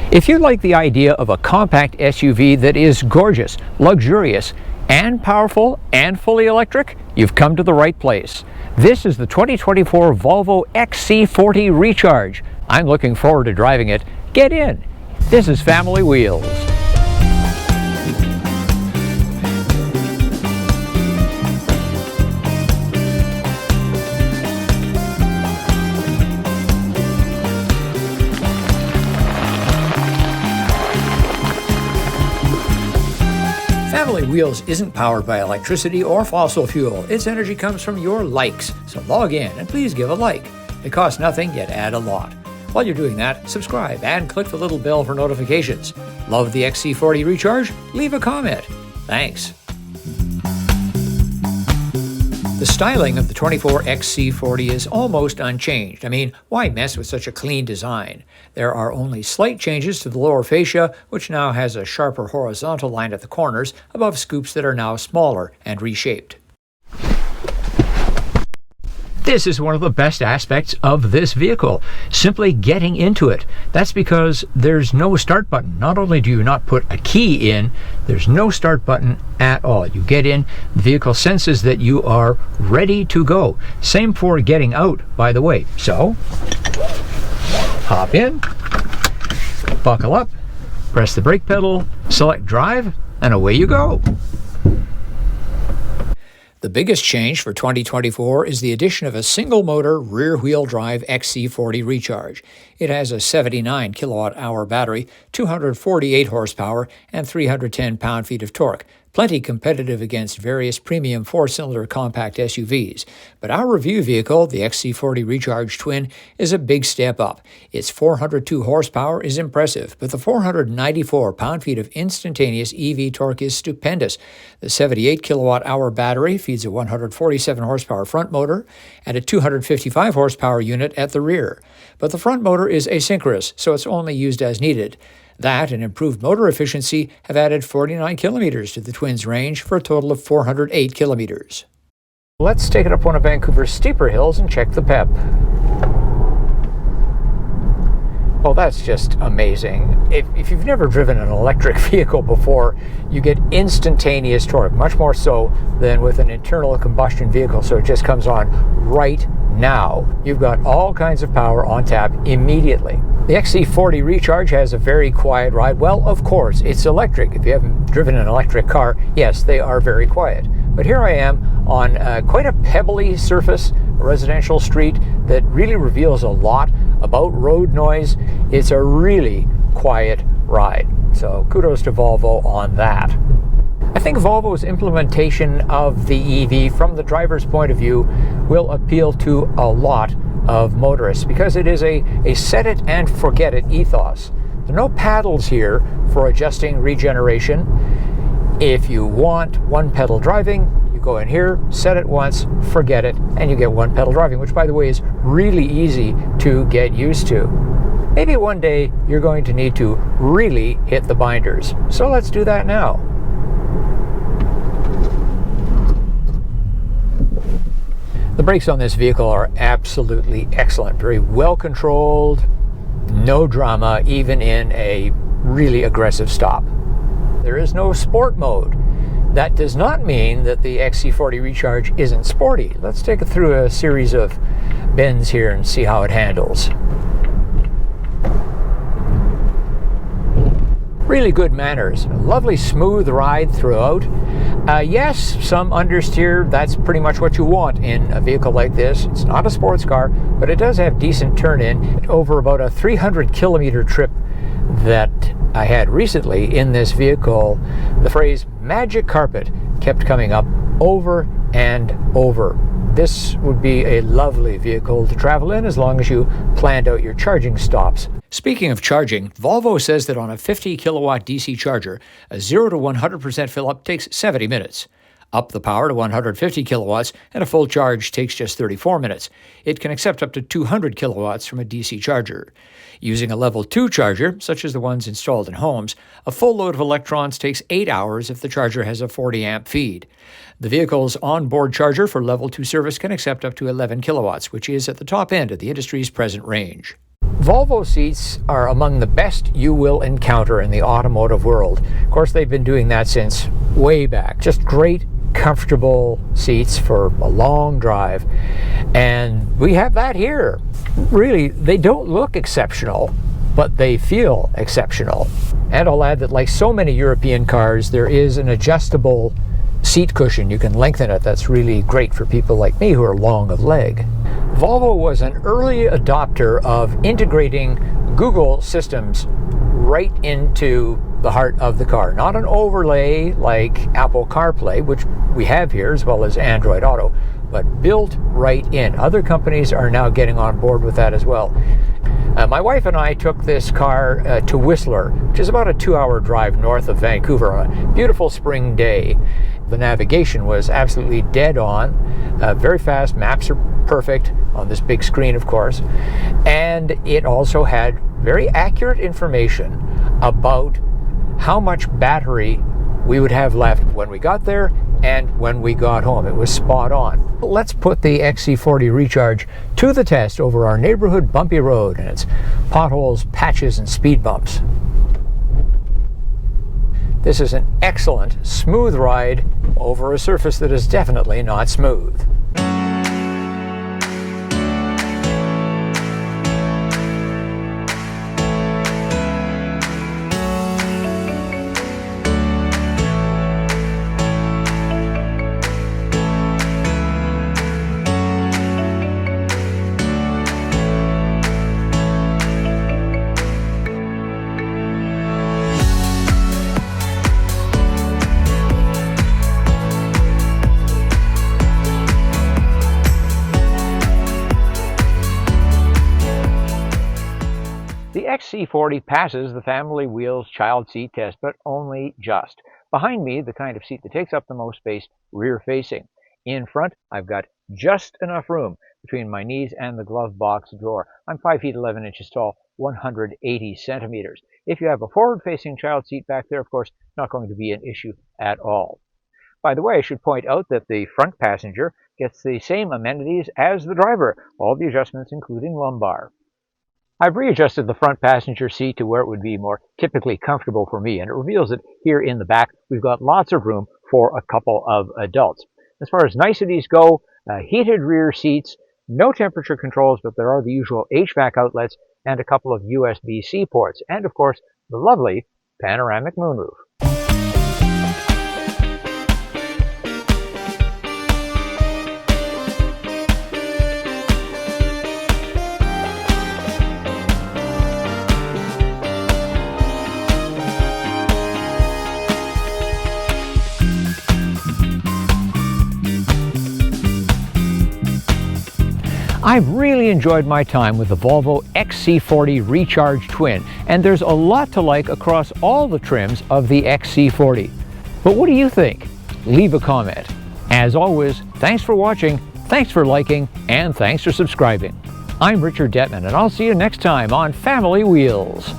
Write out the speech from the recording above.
If you like the idea of a compact SUV that is gorgeous, luxurious, and powerful and fully electric, you've come to the right place. This is the 2024 Volvo XC40 Recharge. I'm looking forward to driving it. Get in. This is Family Wheels. Family Wheels isn't powered by electricity or fossil fuel. Its energy comes from your likes. So log in and please give a like. It costs nothing, yet add a lot. While you're doing that, subscribe and click the little bell for notifications. Love the XC40 Recharge? Leave a comment. Thanks. The styling of the 24 XC40 is almost unchanged. I mean, why mess with such a clean design? There are only slight changes to the lower fascia, which now has a sharper horizontal line at the corners above scoops that are now smaller and reshaped. This is one of the best aspects of this vehicle, simply getting into it. That's because there's no start button. Not only do you not put a key in, there's no start button at all. You get in, the vehicle senses that you are ready to go. Same for getting out, by the way. So, hop in, buckle up, press the brake pedal, select drive, and away you go. The biggest change for 2024 is the addition of a single-motor rear-wheel drive XC40 Recharge. It has a 79 kilowatt-hour battery, 248 horsepower, and 310 pound-feet of torque. Plenty competitive against various premium four-cylinder compact SUVs. But our review vehicle, the XC40 Recharge Twin, is a big step up. Its 402 horsepower is impressive, but the 494 pound-feet of instantaneous EV torque is stupendous. The 78 kilowatt-hour battery feeds a 147 horsepower front motor and a 255 horsepower unit at the rear. But the front motor is asynchronous, so it's only used as needed. That and improved motor efficiency have added 49 kilometers to the Twin's range for a total of 408 kilometers. Let's take it up one of Vancouver's steeper hills and check the pep. Well, that's just amazing. If you've never driven an electric vehicle before, you get instantaneous torque, much more so than with an internal combustion vehicle, so it just comes on right now. You've got all kinds of power on tap immediately. The XC40 Recharge has a very quiet ride. Well, of course, it's electric. If you haven't driven an electric car, yes, they are very quiet. But here I am on quite a pebbly surface, a residential street that really reveals a lot about road noise. It's a really quiet ride. So kudos to Volvo on that. I think Volvo's implementation of the EV from the driver's point of view will appeal to a lot of motorists because it is a set it and forget it ethos. There are no paddles here for adjusting regeneration. If you want one pedal driving, you go in here, set it once, forget it, and you get one pedal driving, which by the way is really easy to get used to. Maybe one day you're going to need to really hit the binders. So let's do that now. The brakes on this vehicle are absolutely excellent, very well controlled, no drama, even in a really aggressive stop. There is no sport mode. That does not mean that the XC40 Recharge isn't sporty. Let's take it through a series of bends here and see how it handles. Really good manners. A lovely smooth ride throughout. Yes, some understeer. That's pretty much what you want in a vehicle like this. It's not a sports car, but it does have decent turn-in. Over about a 300 kilometer trip that I had recently in this vehicle, the phrase magic carpet kept coming up over and over. This would be a lovely vehicle to travel in as long as you planned out your charging stops. Speaking of charging, Volvo says that on a 50 kilowatt DC charger, a 0 to 100% fill up takes 70 minutes. Up the power to 150 kilowatts and a full charge takes just 34 minutes. It can accept up to 200 kilowatts from a DC charger. Using a level 2 charger, such as the ones installed in homes, a full load of electrons takes 8 hours if the charger has a 40 amp feed. The vehicle's onboard charger for level 2 service can accept up to 11 kilowatts, which is at the top end of the industry's present range. Volvo seats are among the best you will encounter in the automotive world. Of course, they've been doing that since way back. Just great, comfortable seats for a long drive. And we have that here. Really, they don't look exceptional, but they feel exceptional. And I'll add that, like so many European cars, there is an adjustable seat cushion. You can lengthen it. That's really great for people like me who are long of leg. Volvo was an early adopter of integrating Google systems right into the heart of the car. Not an overlay like Apple CarPlay, which we have here, as well as Android Auto, but built right in. Other companies are now getting on board with that as well. My wife and I took this car to Whistler, which is about a 2-hour drive north of Vancouver, on a beautiful spring day. The navigation was absolutely dead on, very fast. Maps are perfect on this big screen, of course. And it also had very accurate information about how much battery we would have left when we got there and when we got home. It was spot on. Let's put the XC40 Recharge to the test over our neighborhood bumpy road and its potholes, patches, and speed bumps. This is an excellent, smooth ride over a surface that is definitely not smooth. The XC40 passes the Family Wheels child seat test, but only just. Behind me, the kind of seat that takes up the most space, rear-facing. In front, I've got just enough room between my knees and the glove box door. I'm 5 feet 11 inches tall, 180 centimeters. If you have a forward-facing child seat back there, of course, not going to be an issue at all. By the way, I should point out that the front passenger gets the same amenities as the driver, all the adjustments including lumbar. I've readjusted the front passenger seat to where it would be more typically comfortable for me, and it reveals that here in the back we've got lots of room for a couple of adults. As far as niceties go, heated rear seats, no temperature controls, but there are the usual HVAC outlets and a couple of USB-C ports, and of course the lovely panoramic moonroof. I've really enjoyed my time with the Volvo XC40 Recharge Twin, and there's a lot to like across all the trims of the XC40. But what do you think? Leave a comment. As always, thanks for watching, thanks for liking, and thanks for subscribing. I'm Richard Detman, and I'll see you next time on Family Wheels.